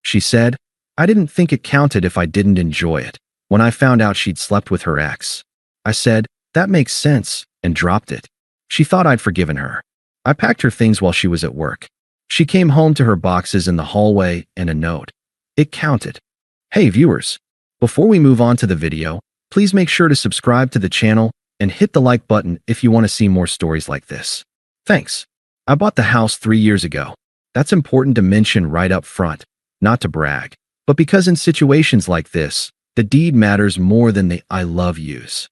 she said. I didn't think it counted if I didn't enjoy it. When I found out she'd slept with her ex, I said, that makes sense, and dropped it. She thought I'd forgiven her. I packed her things while she was at work. She came home to her boxes in the hallway and a note. It counted. Hey viewers, before we move on to the video, please make sure to subscribe to the channel and hit the like button if you want to see more stories like this. Thanks. I bought the house 3 years ago. That's important to mention right up front, not to brag, but because in situations like this, the deed matters more than the I love yous.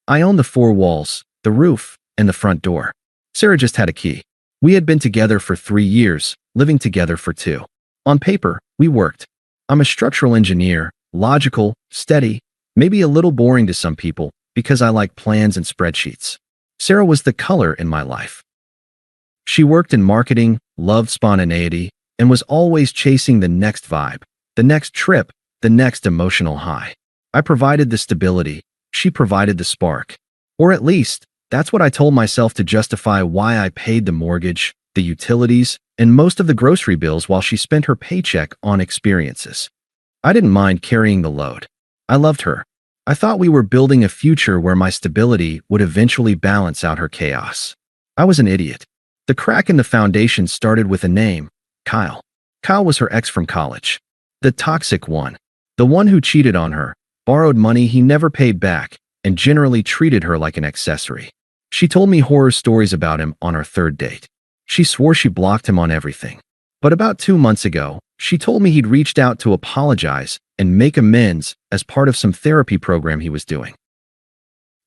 I own the 4 walls, the roof, and the front door. Sarah just had a key. We had been together for 3 years, living together for 2. On paper, we worked. I'm a structural engineer, logical, steady, maybe a little boring to some people because I like plans and spreadsheets. Sarah was the color in my life. She worked in marketing, loved spontaneity, and was always chasing the next vibe, the next trip, the next emotional high. I provided the stability, she provided the spark. Or at least, that's what I told myself to justify why I paid the mortgage, the utilities, and most of the grocery bills while she spent her paycheck on experiences. I didn't mind carrying the load. I loved her. I thought we were building a future where my stability would eventually balance out her chaos. I was an idiot. The crack in the foundation started with a name, Kyle. Kyle was her ex from college. The toxic one. The one who cheated on her, borrowed money he never paid back, and generally treated her like an accessory. She told me horror stories about him on our 3rd date. She swore she blocked him on everything. But about 2 months ago, she told me he'd reached out to apologize and make amends as part of some therapy program he was doing.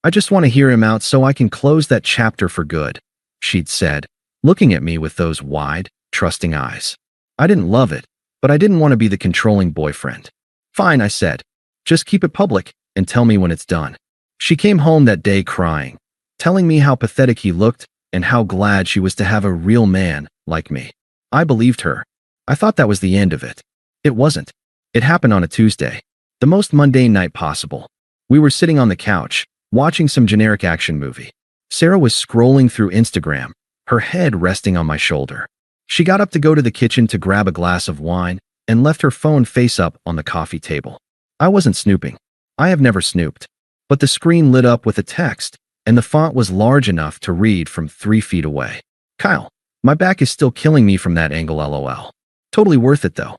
I just want to hear him out so I can close that chapter for good, she'd said, looking at me with those wide, trusting eyes. I didn't love it, but I didn't want to be the controlling boyfriend. Fine, I said. Just keep it public and tell me when it's done. She came home that day crying, telling me how pathetic he looked and how glad she was to have a real man like me. I believed her. I thought that was the end of it. It wasn't. It happened on a Tuesday, the most mundane night possible. We were sitting on the couch, watching some generic action movie. Sarah was scrolling through Instagram, her head resting on my shoulder. She got up to go to the kitchen to grab a glass of wine and left her phone face up on the coffee table. I wasn't snooping. I have never snooped. But the screen lit up with a text, and the font was large enough to read from 3 feet away. Kyle, my back is still killing me from that angle, lol. Totally worth it though.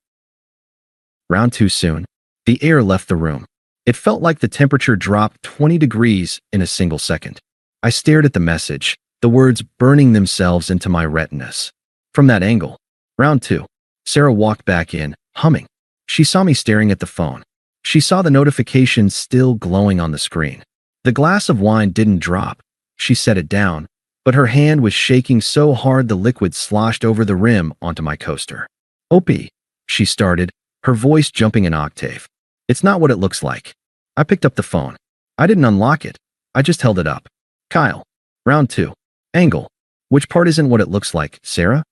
Round 2 soon. The air left the room. It felt like the temperature dropped 20 degrees in a single second. I stared at the message, the words burning themselves into my retinas. From that angle. Round 2. Sarah walked back in, humming. She saw me staring at the phone. She saw the notifications still glowing on the screen. The glass of wine didn't drop. She set it down, but her hand was shaking so hard the liquid sloshed over the rim onto my coaster. Opie, she started, her voice jumping an octave. It's not what it looks like. I picked up the phone. I didn't unlock it. I just held it up. Kyle. Round 2. Angle. Which part isn't what it looks like, Sarah?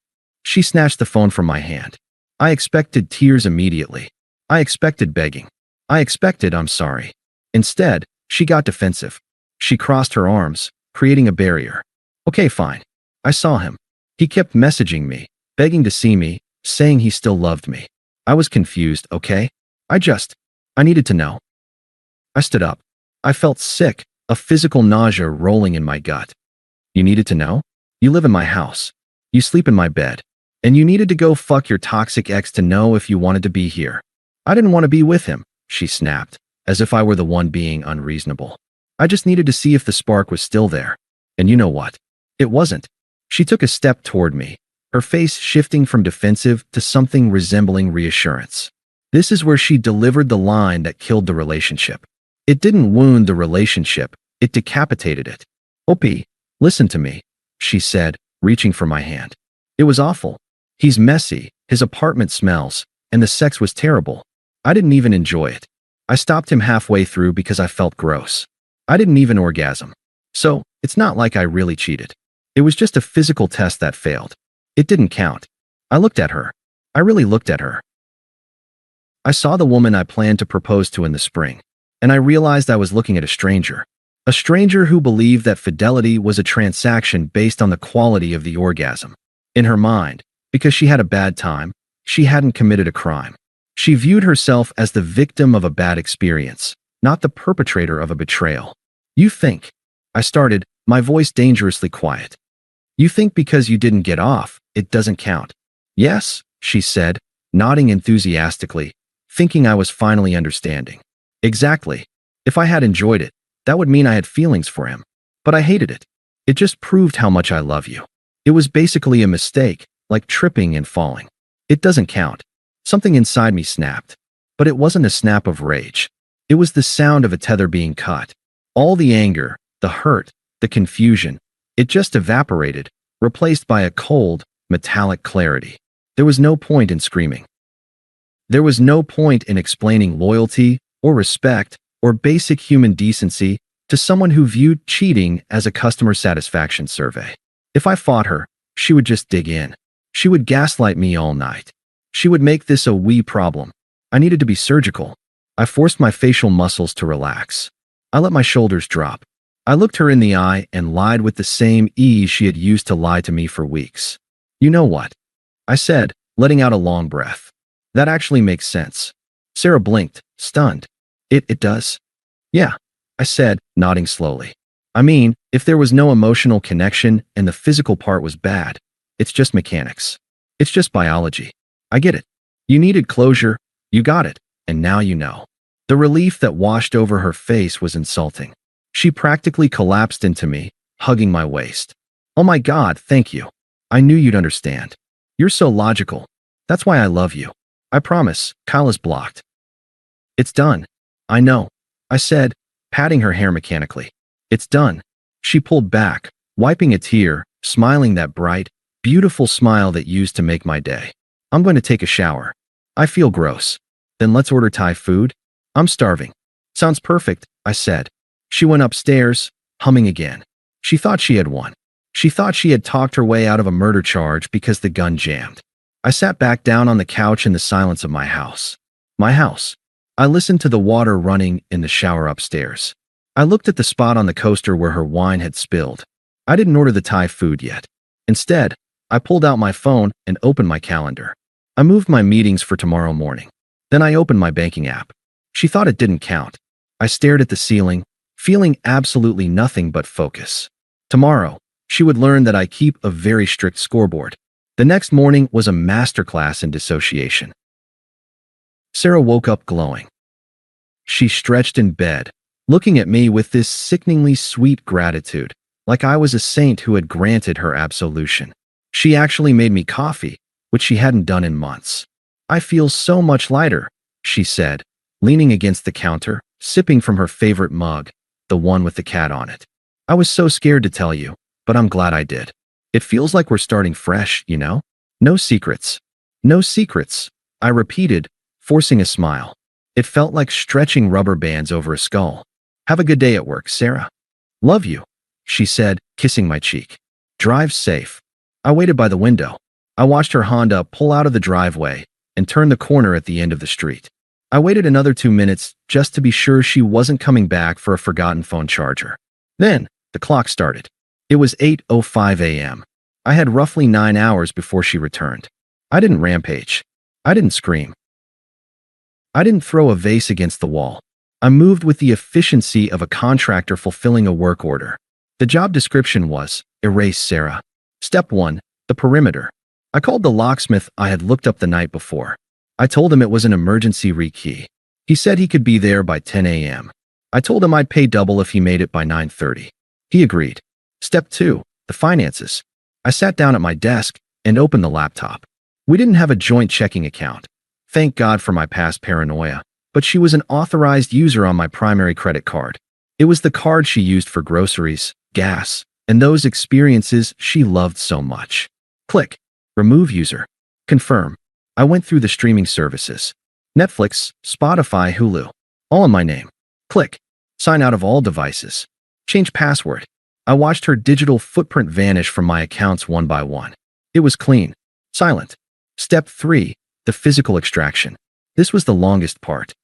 She snatched the phone from my hand. I expected tears immediately. I expected begging. I expected I'm sorry. Instead, she got defensive. She crossed her arms, creating a barrier. Okay, fine. I saw him. He kept messaging me, begging to see me, saying he still loved me. I was confused, okay? I needed to know. I stood up. I felt sick, a physical nausea rolling in my gut. You needed to know? You live in my house. You sleep in my bed. And you needed to go fuck your toxic ex to know if you wanted to be here. I didn't want to be with him, she snapped, as if I were the one being unreasonable. I just needed to see if the spark was still there. And you know what? It wasn't. She took a step toward me, her face shifting from defensive to something resembling reassurance. This is where she delivered the line that killed the relationship. It didn't wound the relationship, it decapitated it. Opie, listen to me, she said, reaching for my hand. It was awful. He's messy, his apartment smells, and the sex was terrible. I didn't even enjoy it. I stopped him halfway through because I felt gross. I didn't even orgasm. So, it's not like I really cheated. It was just a physical test that failed. It didn't count. I looked at her. I really looked at her. I saw the woman I planned to propose to in the spring, and I realized I was looking at a stranger. A stranger who believed that fidelity was a transaction based on the quality of the orgasm. In her mind, because she had a bad time, she hadn't committed a crime. She viewed herself as the victim of a bad experience, not the perpetrator of a betrayal. You think, I started, my voice dangerously quiet. You think because you didn't get off, it doesn't count. Yes, she said, nodding enthusiastically, thinking I was finally understanding. Exactly. If I had enjoyed it, that would mean I had feelings for him. But I hated it. It just proved how much I love you. It was basically a mistake, like tripping and falling. It doesn't count. Something inside me snapped. But it wasn't a snap of rage. It was the sound of a tether being cut. All the anger, the hurt, the confusion, it just evaporated, replaced by a cold, metallic clarity. There was no point in screaming. There was no point in explaining loyalty or respect or basic human decency to someone who viewed cheating as a customer satisfaction survey. If I fought her, she would just dig in. She would gaslight me all night. She would make this a we problem. I needed to be surgical. I forced my facial muscles to relax. I let my shoulders drop. I looked her in the eye and lied with the same ease she had used to lie to me for weeks. You know what? I said, letting out a long breath. That actually makes sense. Sarah blinked, stunned. It does? Yeah, I said, nodding slowly. I mean, if there was no emotional connection and the physical part was bad, it's just mechanics. It's just biology. I get it. You needed closure, you got it, and now you know. The relief that washed over her face was insulting. She practically collapsed into me, hugging my waist. Oh my God, thank you. I knew you'd understand. You're so logical. That's why I love you. I promise, Kyle is blocked. It's done. I know, I said, patting her hair mechanically. It's done. She pulled back, wiping a tear, smiling that bright, beautiful smile that used to make my day. I'm going to take a shower. I feel gross. Then let's order Thai food. I'm starving. Sounds perfect, I said. She went upstairs, humming again. She thought she had won. She thought she had talked her way out of a murder charge because the gun jammed. I sat back down on the couch in the silence of my house. My house. I listened to the water running in the shower upstairs. I looked at the spot on the coaster where her wine had spilled. I didn't order the Thai food yet. Instead, I pulled out my phone and opened my calendar. I moved my meetings for tomorrow morning. Then I opened my banking app. She thought it didn't count. I stared at the ceiling, feeling absolutely nothing but focus. Tomorrow, she would learn that I keep a very strict scoreboard. The next morning was a masterclass in dissociation. Sarah woke up glowing. She stretched in bed, looking at me with this sickeningly sweet gratitude, like I was a saint who had granted her absolution. She actually made me coffee, which she hadn't done in months. I feel so much lighter, she said, leaning against the counter, sipping from her favorite mug, the one with the cat on it. I was so scared to tell you, but I'm glad I did. It feels like we're starting fresh, you know? No secrets. No secrets, I repeated, forcing a smile. It felt like stretching rubber bands over a skull. Have a good day at work, Sarah. Love you, she said, kissing my cheek. Drive safe. I waited by the window. I watched her Honda pull out of the driveway and turn the corner at the end of the street. I waited another 2 minutes just to be sure she wasn't coming back for a forgotten phone charger. Then, the clock started. It was 8:05 a.m. I had roughly 9 hours before she returned. I didn't rampage. I didn't scream. I didn't throw a vase against the wall. I moved with the efficiency of a contractor fulfilling a work order. The job description was, erase Sarah. Step 1, the perimeter. I called the locksmith I had looked up the night before. I told him it was an emergency rekey. He said he could be there by 10 a.m. I told him I'd pay double if he made it by 9:30. He agreed. Step 2, the finances. I sat down at my desk and opened the laptop. We didn't have a joint checking account. Thank God for my past paranoia, but she was an authorized user on my primary credit card. It was the card she used for groceries, gas, and those experiences she loved so much. Click. Remove user. Confirm. I went through the streaming services. Netflix, Spotify, Hulu. All in my name. Click. Sign out of all devices. Change password. I watched her digital footprint vanish from my accounts one by one. It was clean. Silent. Step 3. The physical extraction. This was the longest part.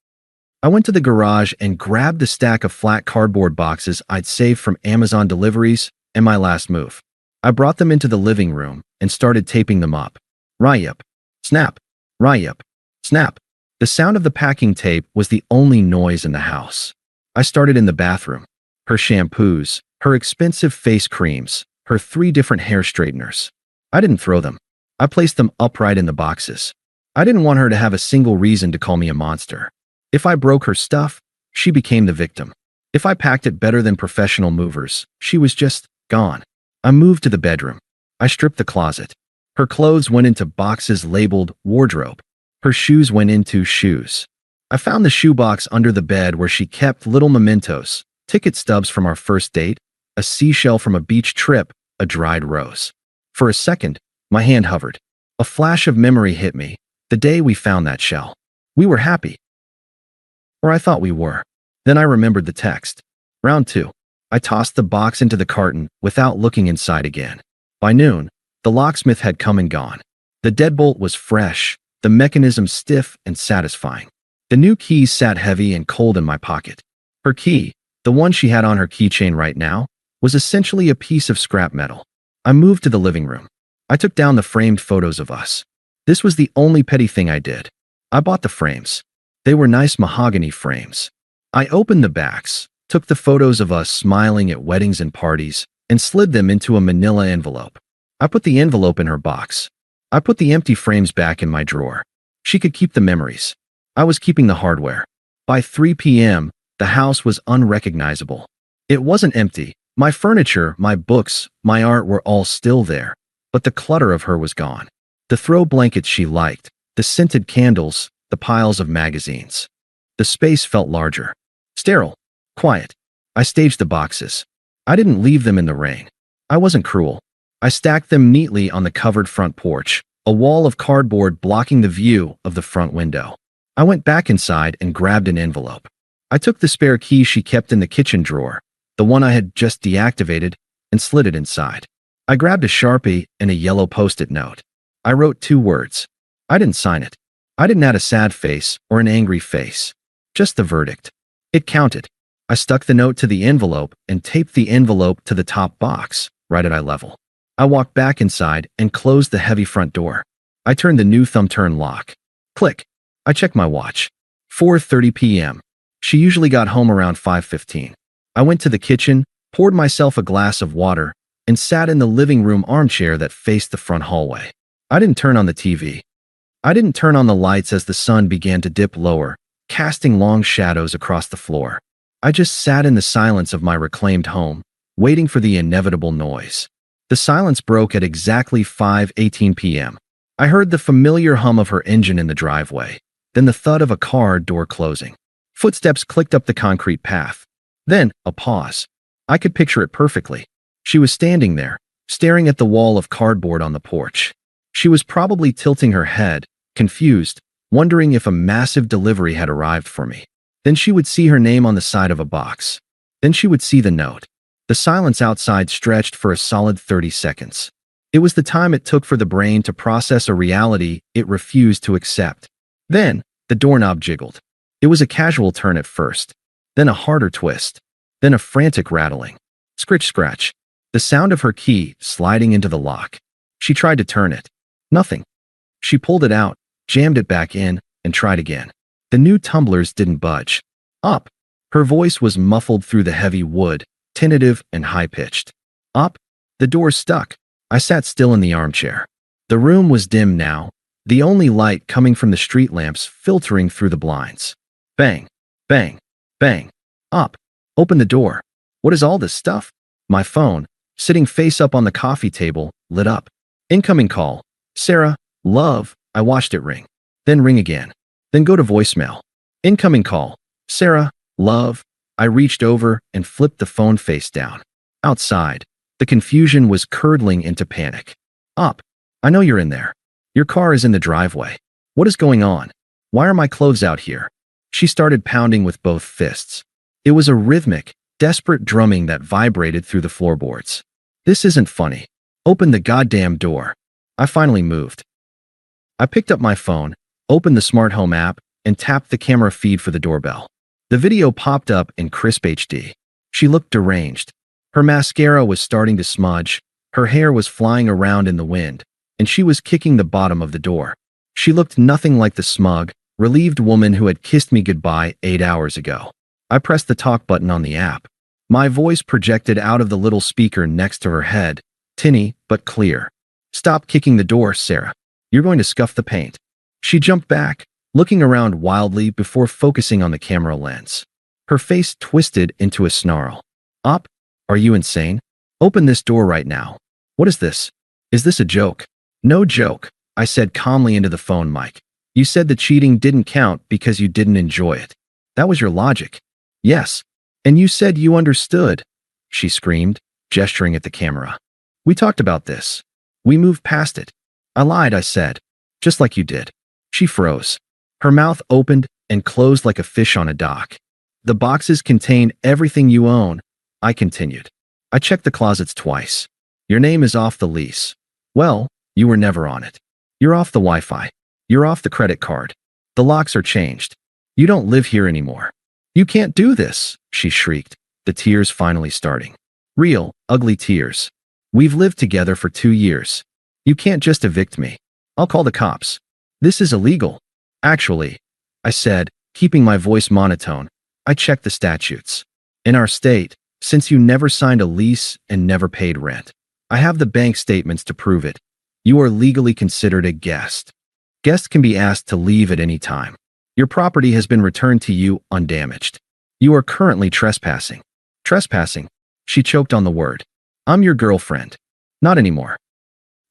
I went to the garage and grabbed the stack of flat cardboard boxes I'd saved from Amazon deliveries and my last move. I brought them into the living room and started taping them up. Ryup. Snap. Ryup. Snap. The sound of the packing tape was the only noise in the house. I started in the bathroom. Her shampoos, her expensive face creams, her 3 different hair straighteners. I didn't throw them. I placed them upright in the boxes. I didn't want her to have a single reason to call me a monster. If I broke her stuff, she became the victim. If I packed it better than professional movers, she was just gone. I moved to the bedroom. I stripped the closet. Her clothes went into boxes labeled wardrobe. Her shoes went into shoes. I found the shoebox under the bed where she kept little mementos, ticket stubs from our first date, a seashell from a beach trip, a dried rose. For a second, my hand hovered. A flash of memory hit me. The day we found that shell. We were happy. Or I thought we were. Then I remembered the text. Round 2. I tossed the box into the carton without looking inside again. By noon, the locksmith had come and gone. The deadbolt was fresh, the mechanism stiff and satisfying. The new keys sat heavy and cold in my pocket. Her key, the one she had on her keychain right now, was essentially a piece of scrap metal. I moved to the living room. I took down the framed photos of us. This was the only petty thing I did. I bought the frames. They were nice mahogany frames. I opened the backs, took the photos of us smiling at weddings and parties, and slid them into a manila envelope. I put the envelope in her box. I put the empty frames back in my drawer. She could keep the memories. I was keeping the hardware. By 3 p.m., the house was unrecognizable. It wasn't empty. My furniture, my books, my art were all still there, but the clutter of her was gone. The throw blankets she liked, the scented candles, the piles of magazines. The space felt larger. Sterile. Quiet. I staged the boxes. I didn't leave them in the rain. I wasn't cruel. I stacked them neatly on the covered front porch, a wall of cardboard blocking the view of the front window. I went back inside and grabbed an envelope. I took the spare key she kept in the kitchen drawer, the one I had just deactivated, and slid it inside. I grabbed a Sharpie and a yellow Post-it note. I wrote 2 words. I didn't sign it. I didn't add a sad face or an angry face. Just the verdict. It counted. I stuck the note to the envelope and taped the envelope to the top box, right at eye level. I walked back inside and closed the heavy front door. I turned the new thumb-turn lock. Click. I checked my watch. 4:30 p.m. She usually got home around 5:15. I went to the kitchen, poured myself a glass of water, and sat in the living room armchair that faced the front hallway. I didn't turn on the TV. I didn't turn on the lights as the sun began to dip lower, casting long shadows across the floor. I just sat in the silence of my reclaimed home, waiting for the inevitable noise. The silence broke at exactly 5:18 p.m. I heard the familiar hum of her engine in the driveway, then the thud of a car door closing. Footsteps clicked up the concrete path. Then, a pause. I could picture it perfectly. She was standing there, staring at the wall of cardboard on the porch. She was probably tilting her head, confused, wondering if a massive delivery had arrived for me. Then she would see her name on the side of a box. Then she would see the note. The silence outside stretched for a solid 30 seconds. It was the time it took for the brain to process a reality it refused to accept. Then, the doorknob jiggled. It was a casual turn at first, then a harder twist, then a frantic rattling. Scritch-scratch. The sound of her key sliding into the lock. She tried to turn it. Nothing. She pulled it out, jammed it back in, and tried again. The new tumblers didn't budge. Up. Her voice was muffled through the heavy wood, tentative and high-pitched. Up. The door stuck. I sat still in the armchair. The room was dim now, the only light coming from the street lamps filtering through the blinds. Bang. Bang. Bang. Up. Open the door. What is all this stuff? My phone, sitting face up on the coffee table, lit up. Incoming call. Sarah, love. I watched it ring. Then ring again. Then go to voicemail. Incoming call. Sarah, love. I reached over and flipped the phone face down. Outside, the confusion was curdling into panic. Up. I know you're in there. Your car is in the driveway. What is going on? Why are my clothes out here? She started pounding with both fists. It was a rhythmic, desperate drumming that vibrated through the floorboards. This isn't funny. Open the goddamn door. I finally moved. I picked up my phone, opened the smart home app, and tapped the camera feed for the doorbell. The video popped up in crisp HD. She looked deranged. Her mascara was starting to smudge, her hair was flying around in the wind, and she was kicking the bottom of the door. She looked nothing like the smug, relieved woman who had kissed me goodbye 8 hours ago. I pressed the talk button on the app. My voice projected out of the little speaker next to her head, tinny but clear. "Stop kicking the door, Sarah. You're going to scuff the paint." She jumped back, looking around wildly before focusing on the camera lens. Her face twisted into a snarl. "Op, are you insane? Open this door right now. What is this? Is this a joke?" "No joke," I said calmly into the phone mic. "You said the cheating didn't count because you didn't enjoy it. That was your logic." "Yes. And you said you understood," she screamed, gesturing at the camera. "We talked about this. We moved past it." "I lied," I said. "Just like you did." She froze. Her mouth opened and closed like a fish on a dock. "The boxes contain everything you own," I continued. "I checked the closets twice. Your name is off the lease. Well, you were never on it. You're off the Wi-Fi. You're off the credit card. The locks are changed. You don't live here anymore." "You can't do this," she shrieked, the tears finally starting. Real, ugly tears. "We've lived together for 2 years. You can't just evict me. I'll call the cops. This is illegal." "Actually," I said, keeping my voice monotone, "I checked the statutes. In our state, since you never signed a lease and never paid rent, I have the bank statements to prove it. You are legally considered a guest. Guests can be asked to leave at any time. Your property has been returned to you undamaged. You are currently trespassing." "Trespassing?" She choked on the word. "I'm your girlfriend." "Not anymore.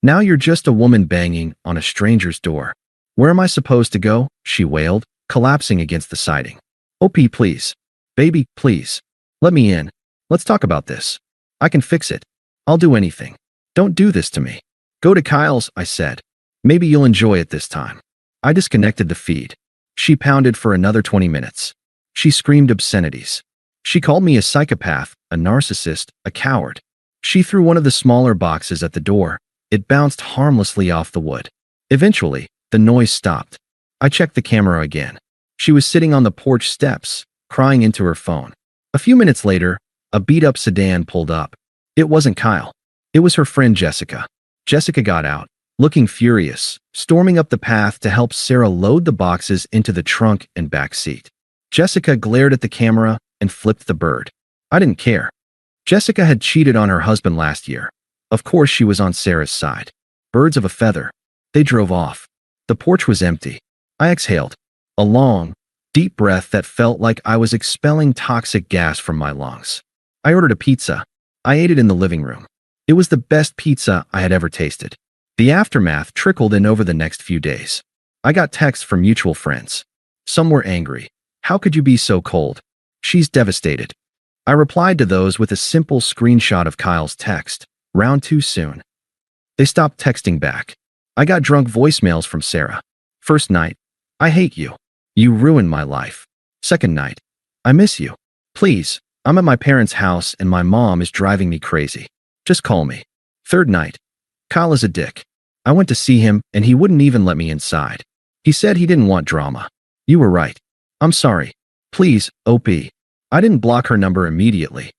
Now you're just a woman banging on a stranger's door." "Where am I supposed to go?" she wailed, collapsing against the siding. "OP, please. Baby, please. Let me in. Let's talk about this. I can fix it. I'll do anything. Don't do this to me." "Go to Kyle's," I said. "Maybe you'll enjoy it this time." I disconnected the feed. She pounded for another 20 minutes. She screamed obscenities. She called me a psychopath, a narcissist, a coward. She threw one of the smaller boxes at the door. It bounced harmlessly off the wood. Eventually, the noise stopped. I checked the camera again. She was sitting on the porch steps, crying into her phone. A few minutes later, a beat-up sedan pulled up. It wasn't Kyle. It was her friend Jessica. Jessica got out, looking furious, storming up the path to help Sarah load the boxes into the trunk and back seat. Jessica glared at the camera and flipped the bird. I didn't care. Jessica had cheated on her husband last year. Of course she was on Sarah's side. Birds of a feather. They drove off. The porch was empty. I exhaled. A long, deep breath that felt like I was expelling toxic gas from my lungs. I ordered a pizza. I ate it in the living room. It was the best pizza I had ever tasted. The aftermath trickled in over the next few days. I got texts from mutual friends. Some were angry. "How could you be so cold? She's devastated." I replied to those with a simple screenshot of Kyle's text. "Round too soon." They stopped texting back. I got drunk voicemails from Sarah. First night, "I hate you. You ruined my life." Second night, "I miss you. Please, I'm at my parents' house and my mom is driving me crazy. Just call me." Third night, "Kyle is a dick. I went to see him and he wouldn't even let me inside. He said he didn't want drama. You were right. I'm sorry. Please, OP." I didn't block her number immediately.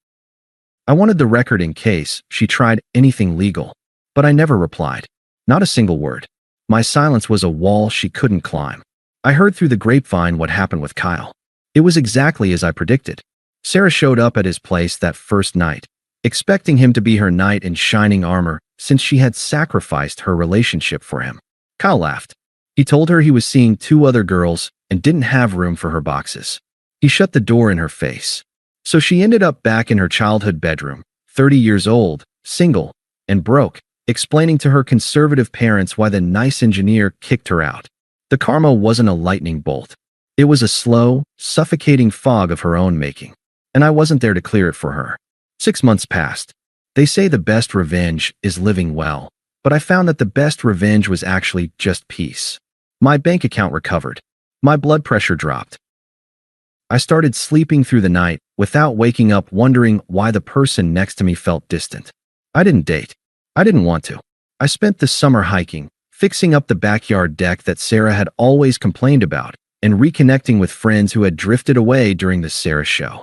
I wanted the record in case she tried anything legal, but I never replied. Not a single word. My silence was a wall she couldn't climb. I heard through the grapevine what happened with Kyle. It was exactly as I predicted. Sarah showed up at his place that first night, expecting him to be her knight in shining armor since she had sacrificed her relationship for him. Kyle laughed. He told her he was seeing 2 other girls and didn't have room for her boxes. He shut the door in her face. So she ended up back in her childhood bedroom, 30 years old, single, and broke, explaining to her conservative parents why the nice engineer kicked her out. The karma wasn't a lightning bolt. It was a slow, suffocating fog of her own making. And I wasn't there to clear it for her. 6 months passed. They say the best revenge is living well, but I found that the best revenge was actually just peace. My bank account recovered. My blood pressure dropped. I started sleeping through the night without waking up wondering why the person next to me felt distant. I didn't date. I didn't want to. I spent the summer hiking, fixing up the backyard deck that Sarah had always complained about, and reconnecting with friends who had drifted away during the Sarah show.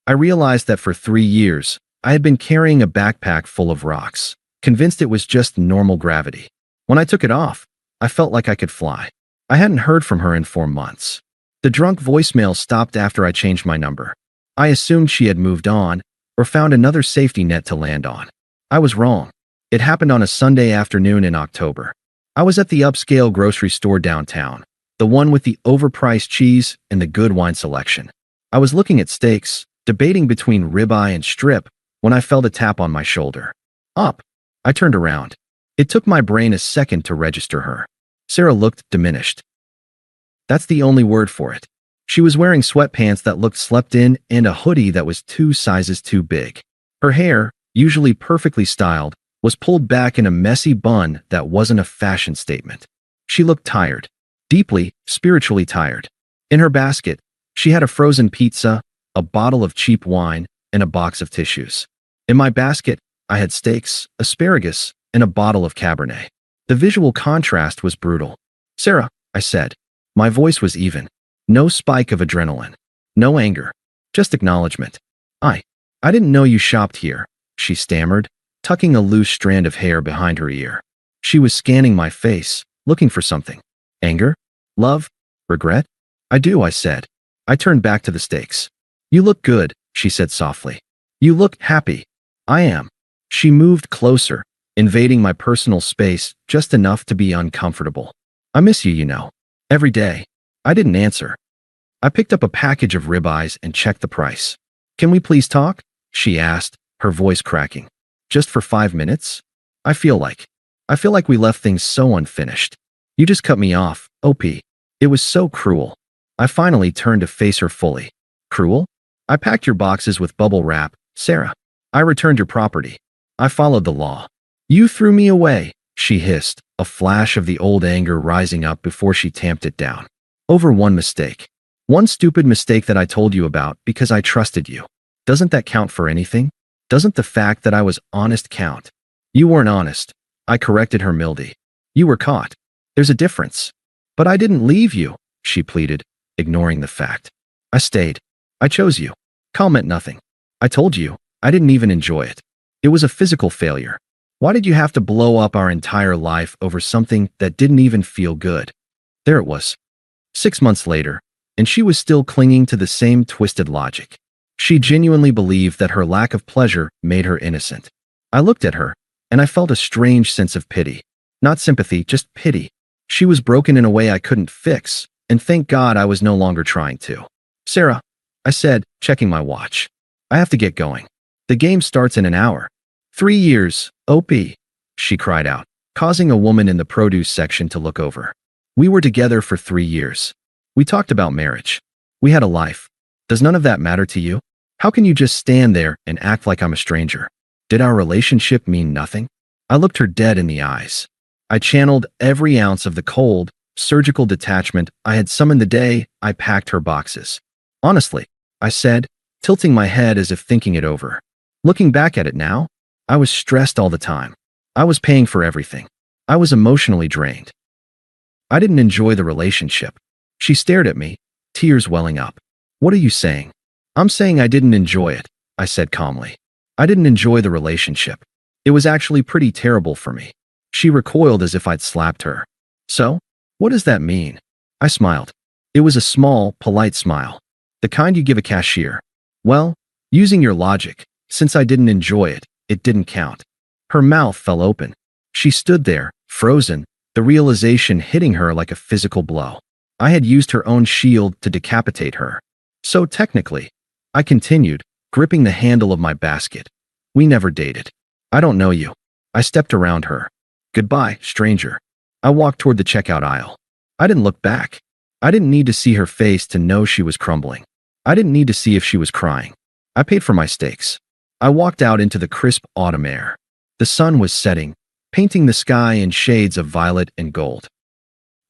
I realized that for 3 years, I had been carrying a backpack full of rocks, convinced it was just normal gravity. When I took it off, I felt like I could fly. I hadn't heard from her in 4 months. The drunk voicemail stopped after I changed my number. I assumed she had moved on or found another safety net to land on. I was wrong. It happened on a Sunday afternoon in October. I was at the upscale grocery store downtown, the one with the overpriced cheese and the good wine selection. I was looking at steaks, debating between ribeye and strip, when I felt a tap on my shoulder. Up. I turned around. It took my brain a second to register her. Sarah looked diminished. That's the only word for it. She was wearing sweatpants that looked slept in and a hoodie that was 2 sizes too big. Her hair, usually perfectly styled, was pulled back in a messy bun that wasn't a fashion statement. She looked tired. Deeply, spiritually tired. In her basket, she had a frozen pizza, a bottle of cheap wine, and a box of tissues. In my basket, I had steaks, asparagus, and a bottle of Cabernet. The visual contrast was brutal. "Sarah," I said. My voice was even. No spike of adrenaline. No anger. Just acknowledgement. I didn't know you shopped here," she stammered, tucking a loose strand of hair behind her ear. She was scanning my face, looking for something. Anger? Love? Regret? "I do," I said. I turned back to the steaks. "You look good," she said softly. "You look happy." "I am." She moved closer, invading my personal space just enough to be uncomfortable. "I miss you, you know. Every day." I didn't answer. I picked up a package of ribeyes and checked the price. "Can we please talk?" she asked, her voice cracking. "Just for 5 minutes? I feel like we left things so unfinished. You just cut me off, OP. It was so cruel." I finally turned to face her fully. "Cruel? I packed your boxes with bubble wrap, Sarah. I returned your property. I followed the law. You threw me away," she hissed, a flash of the old anger rising up before she tamped it down. "Over one mistake. One stupid mistake that I told you about because I trusted you. Doesn't that count for anything? Doesn't the fact that I was honest count?" "You weren't honest," I corrected her mildly. "You were caught. There's a difference." "But I didn't leave you," she pleaded, ignoring the fact. "I stayed. I chose you. Call meant nothing. I told you, I didn't even enjoy it. It was a physical failure. Why did you have to blow up our entire life over something that didn't even feel good?" There it was. 6 months later, and she was still clinging to the same twisted logic. She genuinely believed that her lack of pleasure made her innocent. I looked at her, and I felt a strange sense of pity. Not sympathy, just pity. She was broken in a way I couldn't fix, and thank God I was no longer trying to. "Sarah," I said, checking my watch. "I have to get going. The game starts in an hour." 3 years, OP, she cried out, causing a woman in the produce section to look over. "We were together for 3 years. We talked about marriage. We had a life. Does none of that matter to you? How can you just stand there and act like I'm a stranger? Did our relationship mean nothing?" I looked her dead in the eyes. I channeled every ounce of the cold, surgical detachment I had summoned the day I packed her boxes. "Honestly," I said, tilting my head as if thinking it over. Looking back at it now, I was stressed all the time. I was paying for everything. I was emotionally drained. I didn't enjoy the relationship. She stared at me, tears welling up. "What are you saying?" "I'm saying I didn't enjoy it," I said calmly. "I didn't enjoy the relationship. It was actually pretty terrible for me." She recoiled as if I'd slapped her. "So? What does that mean?" I smiled. It was a small, polite smile. The kind you give a cashier. "Well, using your logic, since I didn't enjoy it, it didn't count." Her mouth fell open. She stood there, frozen, the realization hitting her like a physical blow. I had used her own shield to decapitate her. "So technically," I continued, gripping the handle of my basket, "we never dated. I don't know you." I stepped around her. "Goodbye, stranger." I walked toward the checkout aisle. I didn't look back. I didn't need to see her face to know she was crumbling. I didn't need to see if she was crying. I paid for my steaks. I walked out into the crisp autumn air. The sun was setting, painting the sky in shades of violet and gold.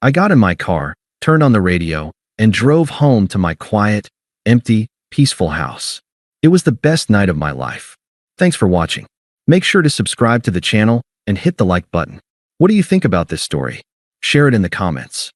I got in my car, turned on the radio, and drove home to my quiet, empty, peaceful house. It was the best night of my life. Thanks for watching. Make sure to subscribe to the channel and hit the like button. What do you think about this story? Share it in the comments.